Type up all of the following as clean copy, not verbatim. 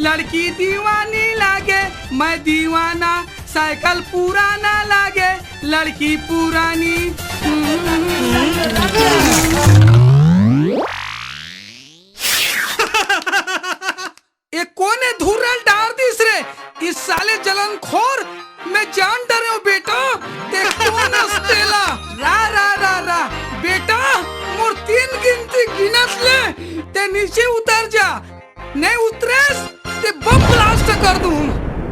लड़की दीवानी लागे मैं दीवाना, साइकिल पुराना लागे लड़की पुरानी। ये कौन है धुरल डार दिस रे, इस साले जलनखोर मैं जान डरे हूँ बेटा। ते कौन अस्तेला रा रा रा रा बेटा, मोर 3 गिनती गिनत ले ते नीचे उतर जा, नहीं उतरेस ते बम ब्लास्ट कर दूं।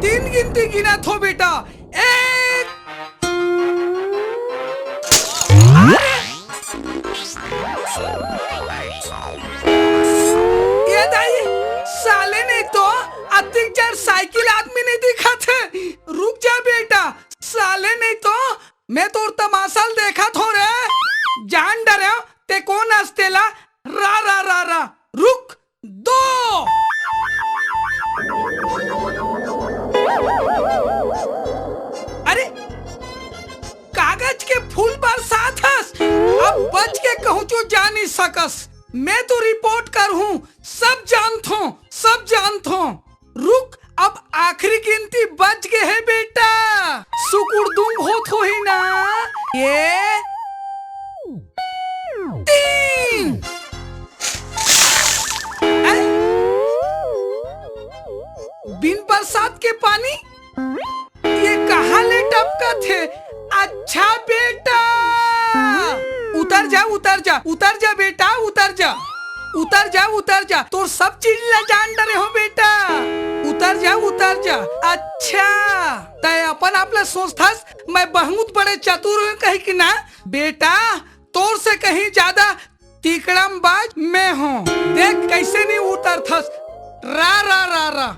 3 गिनती गिनत हो बेटा। 1 ये दाई साले ने तो अत्याचार साइकिल आदमी नहीं दिखा थे। रुक जा बेटा, साले नहीं तो मैं तो तमाशा देखा थो रे, जान डरे ते कौन अस्तेला रा रा रा रा। रुक 2 अरे कागज के फूल बरसात हस, अब बच के कहूँ जो जान ही सकस। मैं तो रिपोर्ट कर हूँ, सब जानत हूँ। रुक अब आखिरी गिनती बच गए है बेटा, सुकुरदुम होत हो ही ना। ये 3 बिन बरसात के पानी ये कहाँ ले टपका थे। अच्छा बेटा उतर जा बेटा, उतर जा तो सब चीज ला जान डरे हो बेटा। उतर जा। अच्छा तय अपन आपले सोचथस मैं बहुत बड़े चतुर हूँ कही कि ना बेटा, तोर से कहीं ज्यादा तिकड़म बाज मैं हूँ। देख कैसे नहीं उतरथस रा रा रा रा।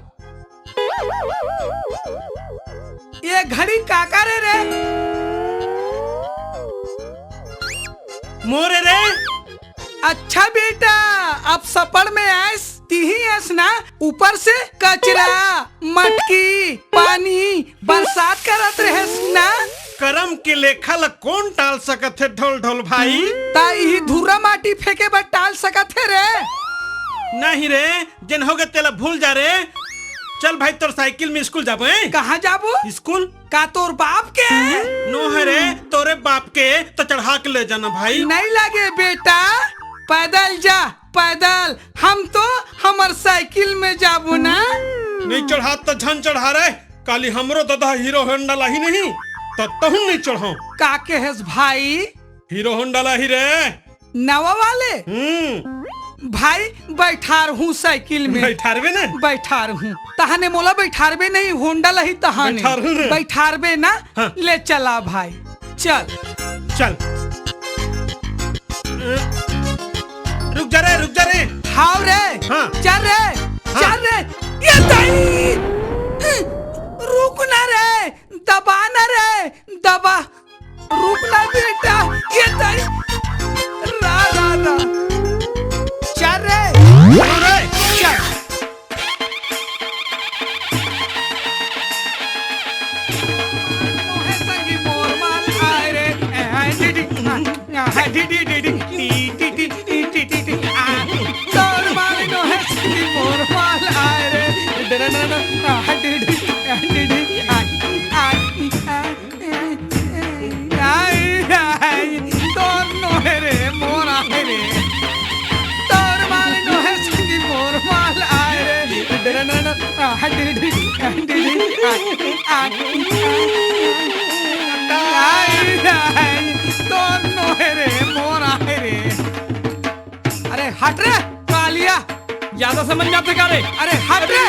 ये घड़ी काका रे मोरे रे। अच्छा बेटा अब सपड़ में ऐस तीही ऐस ना, ऊपर से कचरा मटकी पानी बरसात करत रहेस ना। करम के लेखा ला कौन टाल सकत है ढोल ढोल भाई। ताई धुरा माटी फेंके बर टाल सकत है रे। नहीं रे, जिन हो गए तेला भूल जा रे। चल भाई तोर साइकिल में स्कूल जाबो। कहाँ जाबो? स्कूल का तोर बाप के? नो है रे, तोरे बाप के तो चढ़ा के ले जाना भाई। नहीं लगे बेटा, पैदल जा पैदल, हम तो हमार साइकिल में जाबो ना। नहीं चढ़ा तो झन चढ़ा रे, काली हमरो दादा हीरो होंडा लाही नहीं तो तहु नहीं चढ़ो। का के है भाई? हीरो होंडा लाही रे नवा वाले। भाई बैठार हूँ साइकिल में। बैठारबे ना? बैठार हूँ तहाने मोला बैठारबे नहीं, होंडा लही तहाने बैठारबे ना। हाँ। ले चला भाई चल। रुक जा रे। हाव रे। हाँ। चल रे। ये दाई रुक ना रे, दबा ना रे, दबा। रुक ना बेटा, ये दाई रा रा रा। चल रे चल। संगी मोर माल आए रे तोर माल नो है संगी मोर माल आए रे तोर नो है रे मोर आए रे, तोर माल नो है संगी मोर माल आए रे मोर आए रे। अरे हट रे कालिया, ज्यादा समझ में आते क्या रे? अरे हट रे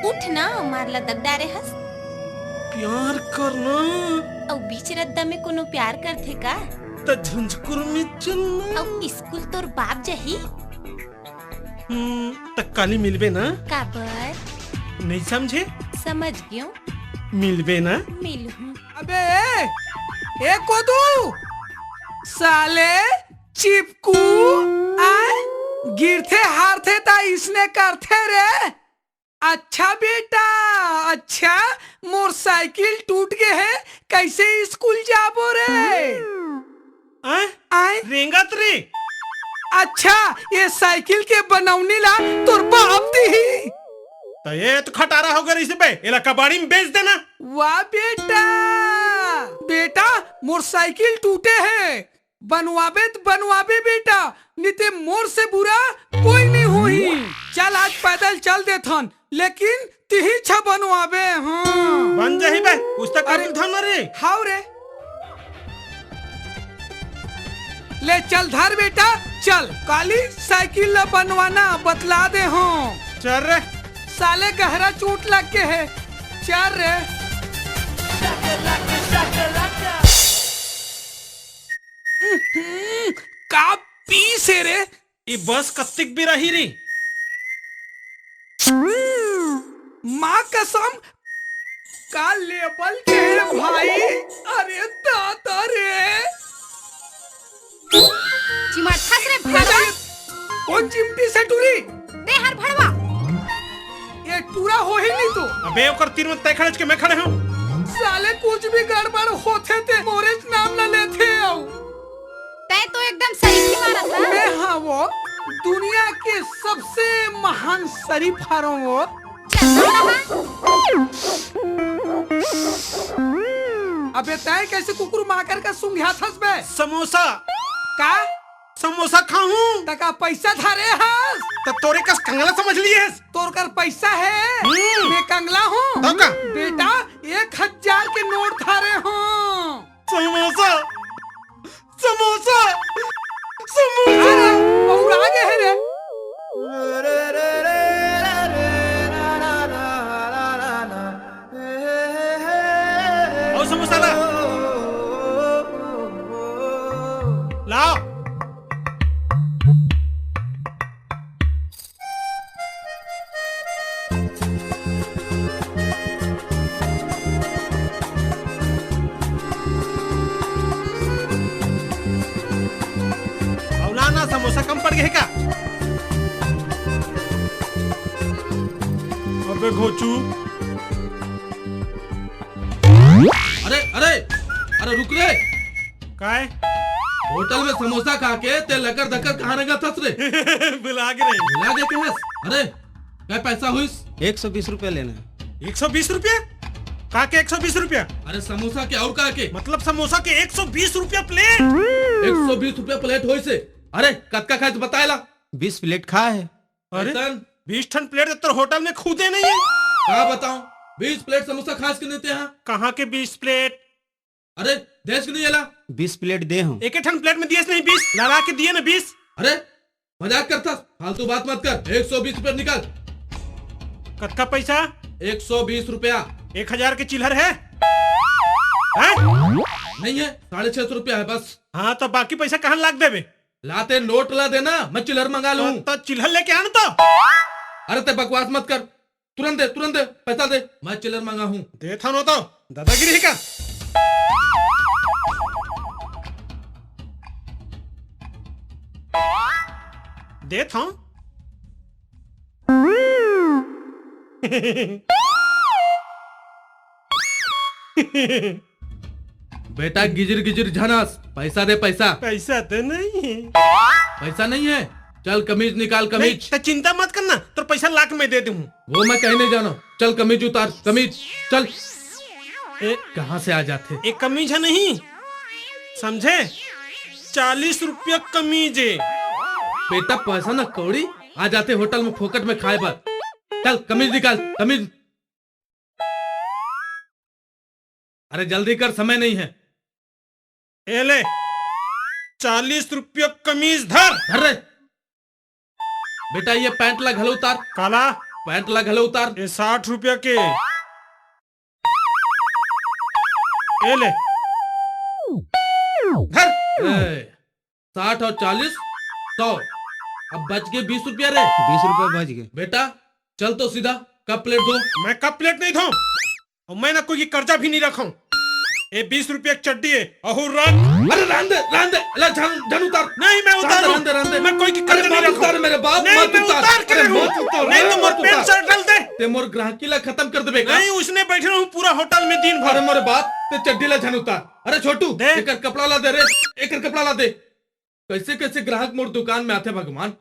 उठ ना, मारला दद्दा रे हस। प्यार करना औ बीच रद्दा में कोनो प्यार करथे का? तो झंझकुर में चलना। औ स्कूल तोर बाप जही तक काली मिलबे ना? काबर नहीं समझे? समझ गयो, मिलबे ना? मिलूं। अबे ए कोदू साले चिपकू आए गिरथे हारथे ता इसने करथे रे। अच्छा बेटा, अच्छा मोटरसाइकिल टूट गए है, कैसे स्कूल जाबो रे? आए रेंगत रे। अच्छा, ये साइकिल के बनौनी ला तोर बाप दी। तो ये तो खटारा हो गया इसे पे, इला कबाड़ी में बेच देना। वाह बेटा, बेटा मोटरसाइकिल टूटे हैं, बनवाबे तो बनवाबे बेटा, निते मोर से बुरा कोई नहीं हुई। चल आज पैदल चल देथन, लेकिन तिही छ बनवाबे। हाँ बन जाही बे, उस तक अरे, था ना रे। हाउ रे, ले चल धर बेटा, चल काली साइकिल ला बनवाना बतला दे। हाँ चल रे। साले गहरा चोट लग के है, चल रे। का पीस है रे? ये बस कत्तिक भी रही री। माँ कसम, का लेबल के है भाई। अरे दादा रे, चिमटखस रे भड़वा, कौन चिमटी से टूरी? दे हर भड़वा। ये टूरा हो ही नहीं तो। अबे ओकर तीर में तय खड़े के मैं खड़े हूँ। साले कुछ भी गड़बड़ होते थे मोरेज नाम ना लेते आओ। तय तो एकदम सही ही मारा था। मैं हाँ वो दुनिया के सबसे महान शरीफ हारों वो। अबे तय कैसे कुकुर माकर का सुंघा थस बे? समोसा का समोसा खाऊं तका पैसा धारे हस? तो तोरे कस कंगला समझ लिए। तोर कर पैसा है, मैं कंगला हूँ। तो का? बेटा 1000 के नोट धारे हूँ। समोसा समोसा समोसा। अरे और आगे है रे। और समोसा ला लाओ। ना समोसा कम पड़ गए का? अबे घोचू। अरे अरे अरे रुक रे, काय होटल में समोसा खा के ते लकर दकर कहाँ रंगा थस रे? बुला के नहीं मिला दे के हंस। अरे क्या पैसा हुईस? 120 रुपया लेना है। 120 रुपया? का के 120 रुपया? अरे समोसा के और का के? मतलब समोसा के 120 रुपया प्लेट। 120 रुपया प्लेट होई से। अरे कतका खाए तो बताएला। 20 प्लेट खा है। अरे ऐसन 20 टन प्लेट तो होटल में खुदे नहीं है। कहा बताऊं, 20 प्लेट समोसा खास के देते हैं। कहाँ के 20 प्लेट? अरे देश के नहीं एला। 20 प्लेट दे हूँ। एक टन प्लेट में दिए नहीं 20, लड़ा के दिए ना 20। अरे मजाक करता, फालतू बात मत कर। 120 रुपया निकाल। कतका पैसा? 120 रुपया। 1000 के चिल्हर है? नहीं है, 650 रुपया है बस। हाँ तो बाकी पैसा कहाँ लाग देवे? लाते नोट ला देना, मैं चिल्लर मंगा लूं। तो चिल्हर लेके आना तो। अरे ते बकवास मत कर, तुरंत दे पैसा दे, मैं चिल्लर मंगा हूँ। दे था नो तो दादागिरी का। दे था। बेटा गिजिर गिजिर झनास, पैसा दे पैसा। पैसा तो नहीं है। पैसा नहीं है, चल कमीज निकाल कमीज। तो चिंता मत करना, तो पैसा लाख में दे दूं। वो मैं कहीं नहीं जाना, चल कमीज उतार, कमीज चल। कहाँ से आ जाते? एक कमीज है नहीं समझे, 40 रुपया कमीज है। बेटा पैसा ना कौड़ी, आ जाते होटल में फोकट में खाए पर। चल कमीज निकाल कमीज। अरे जल्दी कर, समय नहीं है। ए ले 40 रुपया कमीज धर। धर रे बेटा, ये पैंट ला घलो उतार। काला पैंट ला घलो उतार। ये 60 रुपया के। ए ले धर। 60 और 40 100, अब बच गए 20 रुपया रे। 20 रुपया बच गए। बेटा चल तो सीधा, कब प्लेट दो। मैं कब प्लेट नहीं धो, और मैं ना कोई कर्जा भी नहीं रखूं। ये 20 रुपया की चड्डी है, अहुर रख। अरे रहने दे, ले झन उतार। नहीं मैं उतारूं, रहने दे। मैं कोई की कर्जा नहीं रखूं। मेरे बाप नहीं मत मैं उतार। उतार के अरे रहूं। मत उतार, नहीं तो मत मोर पेंट उतार। शर्ट डाल दे। ते मोर ग्राहकी ला खत्म कर देबे का? नहीं उसने बैठे रहूं पूरा होटल में दिन अरे भर। मोरे बाप ते चड्डी ला झन उतार। अरे छोटू दे। एकर कपड़ा ला दे रे, एकर कपड़ा ला दे। कैसे कैसे ग्राहक मोर दुकान में आते भगवान।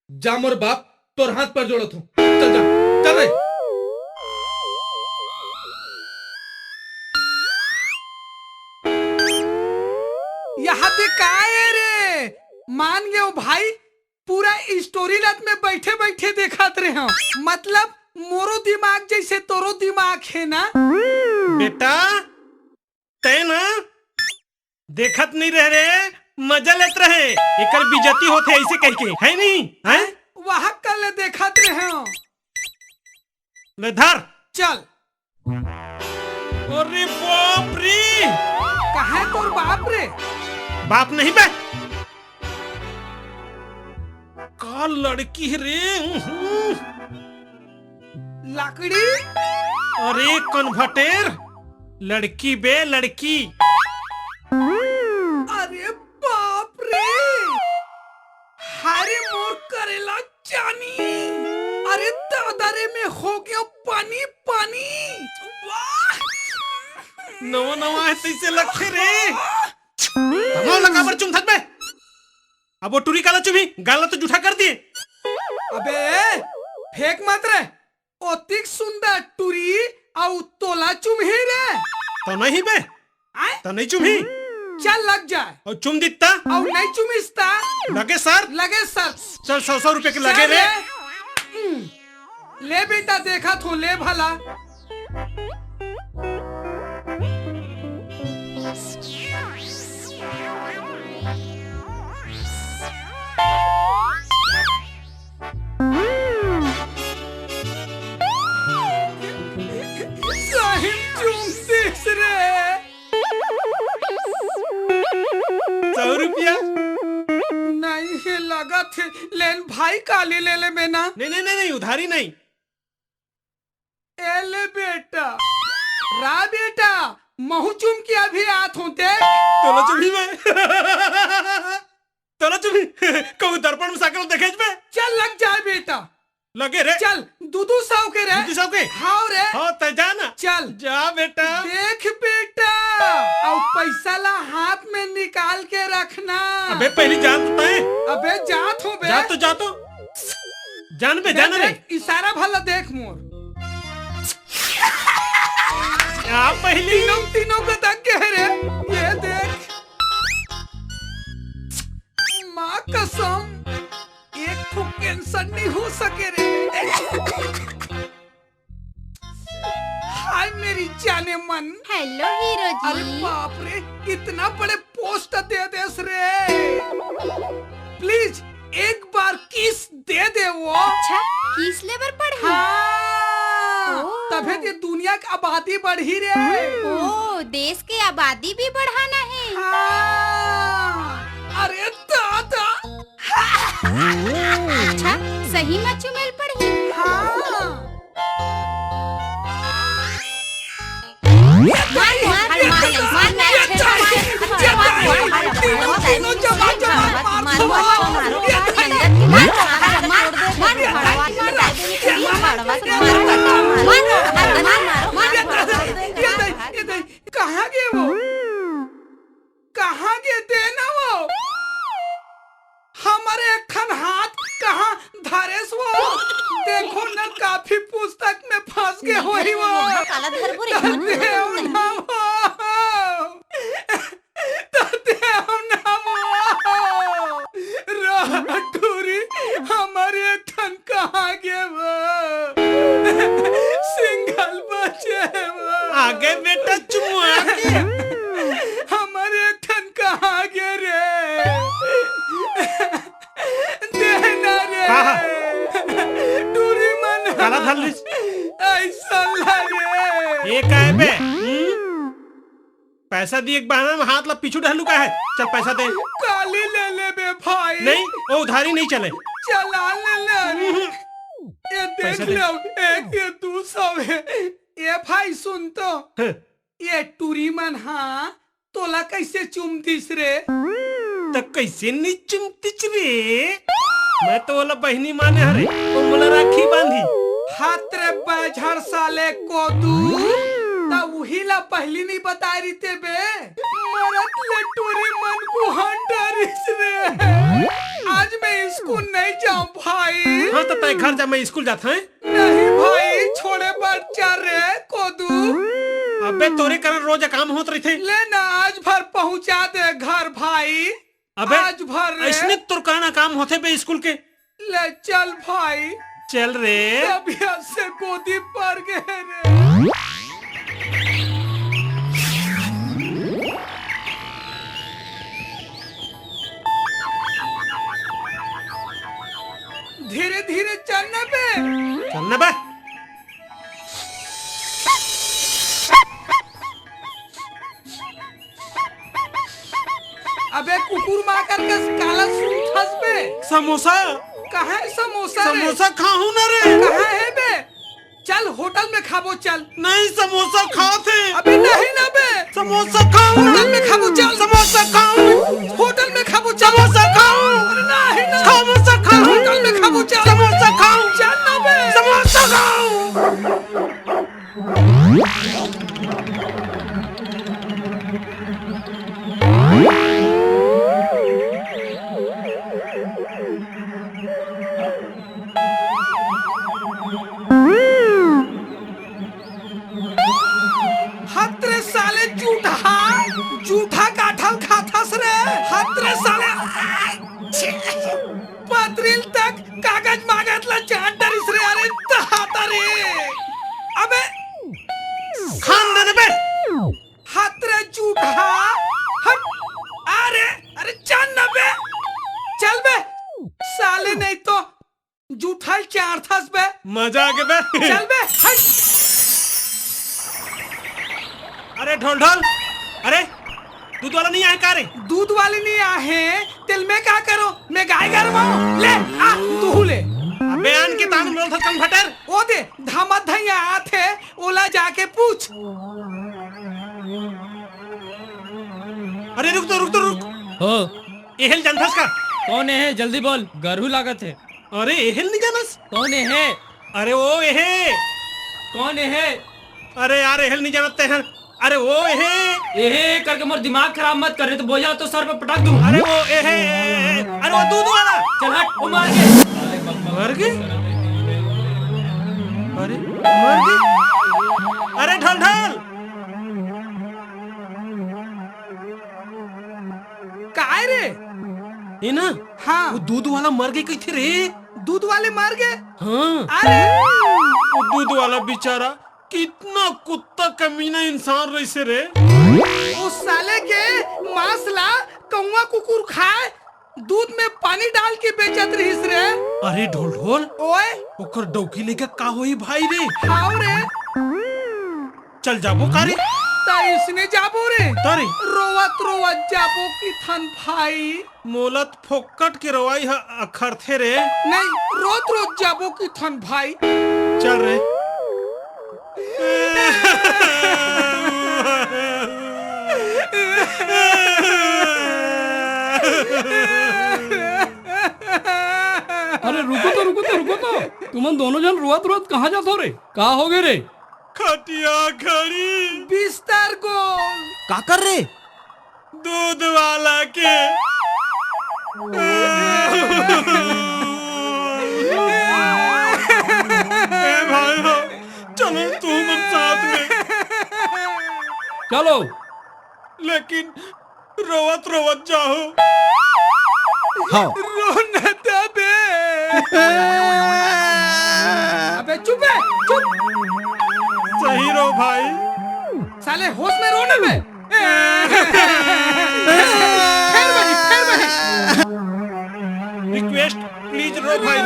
जा मोर बाप तोर हाथ पर जोड़त हूँ, चल जा चल रे। यहाँ पे का है रे? मान गए भाई, पूरा स्टोरी लाइन में बैठे बैठे देखत रहे हो। मतलब मोरो दिमाग जैसे तोरो दिमाग है ना। बेटा तय ना देखत नहीं रह रे, मजा लेत रहे। एकर बेइज्जती होते ऐसे कह के, है नहीं? हैं? वहाँ कल देखत रहे हो। ले धर। चल। अरे बाप रे, कहाँ है तोर बाप रे? बाप नहीं बे, का लड़की है रे। लकड़ी। अरे कन्वर्टर, लड़की बे लड़की। अरे बाप रे, हारे मोर करेला जानी। अरे दादारे में हो गया पानी पानी। वाह, नवा नवा है तैसे लगते रे। तमाम लगा पर चुम थक बे। अब वो टूरी काला चुमी गाला तो जूठा कर दिए। अबे फेंक मत रे, ओतिक सुंदर टूरी आउ तोला चुमही रे। तो नहीं बे, आय? तो नहीं चुमी। चल लग जाए। और चुम दिता और नहीं चुमिस्ता लगे सर। लगे सर। चल 100 रुपए के लगे चल रे। ले बेटा, देखा तो ले भला। साहिब चुमतीस रे। 100 रुपया। नहीं है लगा थे, लेन भाई काले ले ले में ना। नहीं नहीं नहीं उधारी नहीं। ए ले बेटा, रा बेटा, महू चुम की अभी आत हूँ देख। तोला चुमी में तोला चुमी कहूँ दर्पण में साकल देखे में। चल लग जाए बेटा। लगे रे। चल दूधू साव के रे। दूधू साव के? हाँ रे। हाँ तो जा ना। चल जा बेटा। देख बेटा, और पैसा ला हाथ में निकाल के रखना। अबे पहली जान तो तय। अबे जात हो बे। जा तो जान बे, जाना रे। देख, इशारा भला देख मोर। क्या पहली तीनों का तक के है रे। ये देख, माँ कसम एक तो कैंसर नहीं हो सके रे। हाय मेरी जाने मन। हेलो हीरो अरे जी। बाप रे, इतना बड़े पोस्ट दे देस रे। प्लीज एक बार किस दे दे वो। अच्छा किस लेबर पढ़ी? हाँ, ओह। तभी ये दुनिया की आबादी बढ़ी रे। ओ देश की आबादी भी बढ़ाना है। हाँ, अरे दादा। अच्छा सही में चुमेल पढ़ी? हाँ। तीनों जमा कहाँ गए वो? कहाँ गए देना वो? हमारे एक खन हाथ कहाँ धारेस वो? देखो न काफी पुस्तक में फंस गए हो ही वो। देव ना वो। देव ना वो। राठौरी हमारे एक खन कहाँ गए वो? सिंगल बचे वो। आगे बेटा चुमुआ के। हमारे खन कहाँ गए रे? देना रे। टूरी मन काला धर लिस। ऐसा लगे। ये का है बे? पैसा दिए एक बहाना में हाथ ला पीछू ढहलू का है। चल पैसा दे। काली ले ले बे भाई। नहीं वो उधारी नहीं चले। चला ले ले। ये देख पैसा दे। लो, एक ये 200 है। ये भाई सुन तो, हाँ। ये टूरी मन हाँ तोला कैसे चुमतीस रे? तो कैसे नहीं चुमती रे? मैं तो वाला बहनी माने हरे और मोला राखी बांधी। हाथ रे बैझड़ साले को तू ता वही ला पहली नहीं बता रही थे बे मरत लटोरी मन को हंडरिस रे। आज मैं स्कूल नहीं जाऊं भाई। हाँ तो तय घर जा, मैं स्कूल जाता है। नहीं भाई छोड़े बच्चा रे कोदू। अबे तोरे कारण रोज काम होत रही थे। ले ना आज भर पहुंचा दे घर भाई। अबे आज भर रे। इसने तोर कारण काम होते बे स्कूल के। ले चल भाई। चल रे। तबीयत से गोदी पर गए रे। धीरे धीरे चलने पे। चलना बे। अबे कुकुर मार कर काला सूट फंस बे। समोसा कहाँ है समोसा रे? समोसा खाऊं ना रे। कहाँ है बे? चल होटल में खाबो चल। नहीं समोसा खाते। अबे नहीं ना बे। समोसा खाऊं। होटल में खाबो चल। समोसा खाऊं। होटल में खाबो चल। समोसा खाऊं। अरे नहीं ना। समोसा खाऊं। होटल में खाबो चल। समोसा खाऊं। चल ना बे। समोसा खाऊं। हत्रे साले जूठा काठल खाथस रे। हत्रे साले पत्रिल तक कागज मागत ला जान डरिस रे। अरे तहाता रे। अबे खान दे बे। हत्रे जूठा हट। अरे चल ना बे। चल बे साले नहीं तो जूठा चार थस बे। मजा आ गया बे। चल बे हट। अरे ढोल ढोल। अरे दूध वाला नहीं आया का रे? दूध वाले नहीं आहे तिल में क्या करो? मैं गाय गरमाऊं। ले आ तू ले। अबे आन के तान बोल था कन्वर्टर। ओ दे धामत धैया आथे ओला जाके पूछ। अरे रुक तो रुक। हो एहल जनथस का। कौन है जल्दी बोल, गरहू लागत है। अरे एहल नहीं जानस। कौन है? अरे वो एहे। कौन है? अरे यार एहल नहीं जानते हैं। अरे वो एहे। ये करके मोर दिमाग खराब मत कर रहे तो बोझा तो सर पे पटक दूं। अरे वो एहे। अरे वो दूध वाला। चल हट, वो मार के। मर गए। अरे मर गए। अरे ढोल ढोल। काय रे? ये ना हाँ वो दूध वाला मर गई कहीं थे रे। दूध वाले मर गए। हाँ अरे वो दूध वाला बेचारा कितना कुत्ता कमीना इंसान रही से रे। उस साले के मांस ला कौवा कुकुर खाए दूध में पानी डाल के बेचत रहीस रे। अरे ढोल ढोल। ओए ओकर डौकी लेके का होई भाई रे? हाउ रे। चल जाबो का रे? ता इसने जाबो रे। तारे रोवत जाबो की थन भाई। मोलत फोकट के रवाई हा अखर थे रे। नहीं रोज जाबो की थन भाई। चल रे। अरे रुको तो तुमन दोनों जन रुआत कहाँ जाते हो रे? कहाँ हो गए रे? खटिया खड़ी बिस्तर गोल। का कर रे? दूध वाला के। ए भाई हो, चलो तुम साथ में। चलो लेकिन रोवत रोवत जाओ। हाँ रोने दे बे। अबे चुप है चुप। सही रो भाई। साले होश में रोने में। खैर बनी। रिक्वेस्ट प्लीज रो भाई।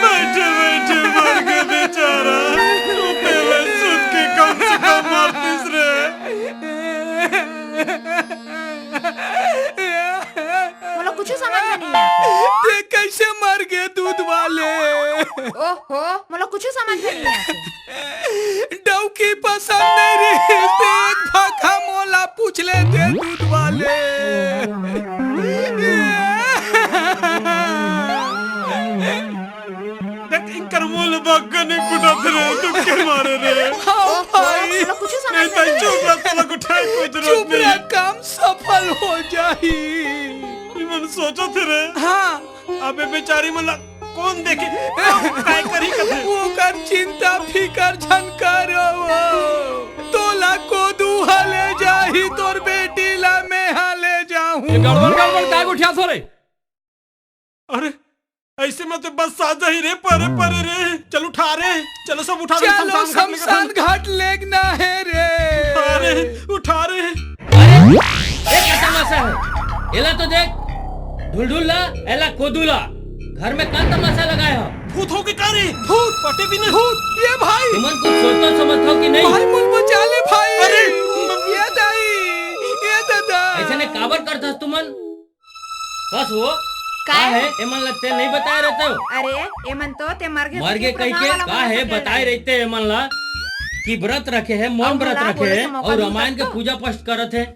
बैठे मर गए बेचारा। तू पहले सुन के कम से कम वापिस रे। बोलो कुछ समझ में नहीं आता। ते कैसे मर गए दूध वाले? ओहो मोला कुछ समझ में नहीं आते। डौकी पसंद नहीं रही एक भाखा मोला पूछ लेते दूध वाले। देख इनकर मोल बागा नहीं बुढ़त रे तू के मारे रे। हाँ भाई मोला कुछ समझ नहीं में तो नहीं चुप रह तलक उठाए कोई जरूरत चुप रह, नहीं। काम सफल हो जाही। मन सोचो थे रे हाँ अबे बेचारी मला कौन देखे काय करी कथे। वो कर चिंता फिकर झनकर तोला को दूहा ले जाही तोर बेटी ला मैं हाले जाऊं। ये गड़बड़ गड़बड़ काय को उठा रे? अरे ऐसे में तो बस साजा ही रे परे परे रे। चल उठा रे चलो सब उठा रे चलो शमशान घाट लेगना है रे। उठा रे। ये क्या तमाशा है? एला तो देख ढुलढुला एला कोदुला घर में का तमाशा लगाया हो? भूत हो के कारे भूत पटे भी नहीं। भूत ये भाई तुमन कुछ सोचो समझो कि नहीं? भाई मुल बचा ले भाई। अरे ये दाई ये दादा ऐसे ने काबर करता तुमन? बस वो का का है एमन लगते नहीं बताए रहते हो? अरे एमन तो ते मर गए कह के का है बताए रहते एमन ला कि व्रत रखे है मौन अब व्रत बोला, रखे बोले है तो मौका और दो रामायण के सबको। पूजा पाठ करत है।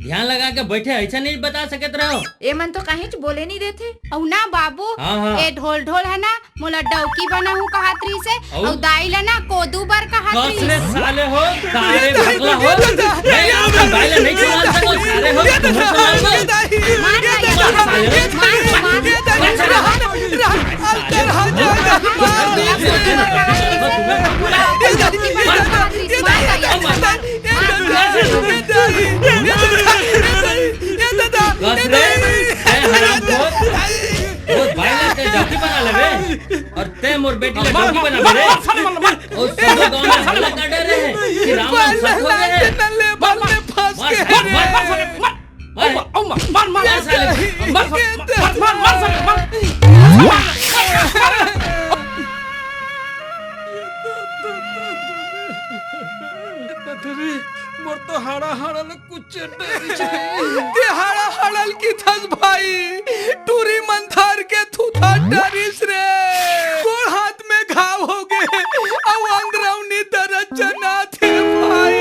ध्यान लगा के बैठे ऐसा नहीं बता सकते रहो। एमन तो कहीं बोले नहीं देते। औ ना बाबू हाँ, हाँ। ए ढोल ढोल है ना मोला डौकी बना हूँ कहात्री से औ? और दाई ला ना कोदू बर कहात्री कसले से। साले हो सारे भगला हो नहीं आपका बाइला नहीं सुना सको सारे हो तुम सुना दो मार ना ये मार वो बाइला ते डॉक्टर बना लगे और ते मोर बेटी ले डॉक्टर बना ले और सब गांव में हल्ला कर रहे हैं कि रावण सच हो गए हैं। मार साले मोर तो हाड़ा हाड़ा ले कुछ हाड़ा हड़ल की थस भाई टूरी मंथर के थूथा डरिस रे गोड़ हाथ में घाव हो गए अब अंदरौनी दर्द जना थे भाई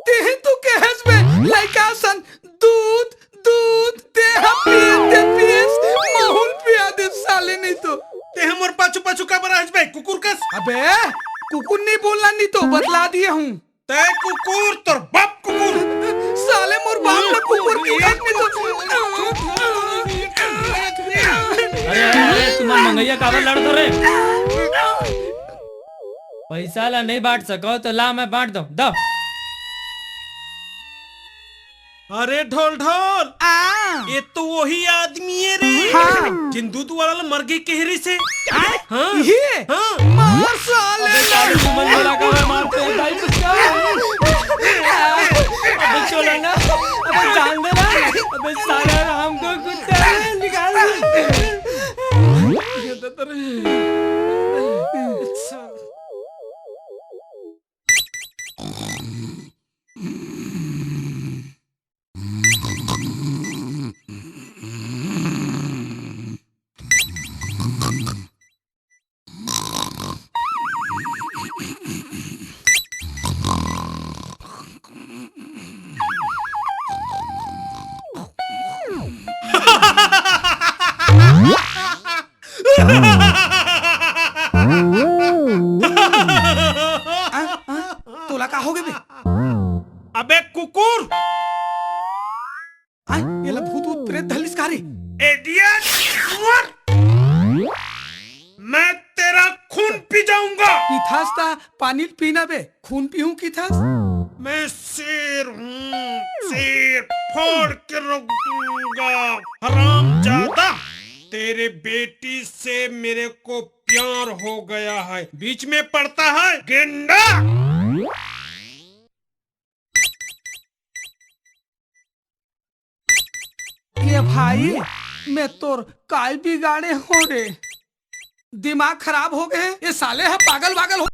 ते तू कहस में लइका सन दूध दूध ते पियस माहौल पिया दे साले नहीं तो ते हमर पाछू पाछू का बराज बे कुकुर कस। अबे कुकुर नहीं बोलना नहीं तो बतला दिए हूँ। ते कुकुर तोर बाप कुकुर साले मोर बाप ने कुकुर की एक में तो अरे तुम मंगैया काबर लड़तो रे? पैसा ला नहीं बांट सको तो ला मैं बांट दो। अरे ढोल ढोल ये तो वही आदमी है रे। हाँ। जिन दूध वाला मर गई केहरी से। हाँ ये हाँ मार साले तुमन मेरा का मारते हैं भाई पुष्का। अबे चलो ना अबे जान दे ना अबे सारा राम को कुत्ता निकाल ये तो तेरे तोला का हो गए बे अबे कुकुर ये ला भूत भूत प्रेत धलिस कारे इडियट मैं तेरा खून पी जाऊंगा। की थास ता पानी पीना बे खून पीहूं की थास मैं शेर हूँ शेर फोड़ के रख दूंगा। हरामजादा तेरे बेटी से मेरे को प्यार हो गया है बीच में पड़ता है गेंडा। ये भाई मैं तोर काय बिगाड़े हो रे दिमाग खराब हो गए ये साले है पागल वागल हो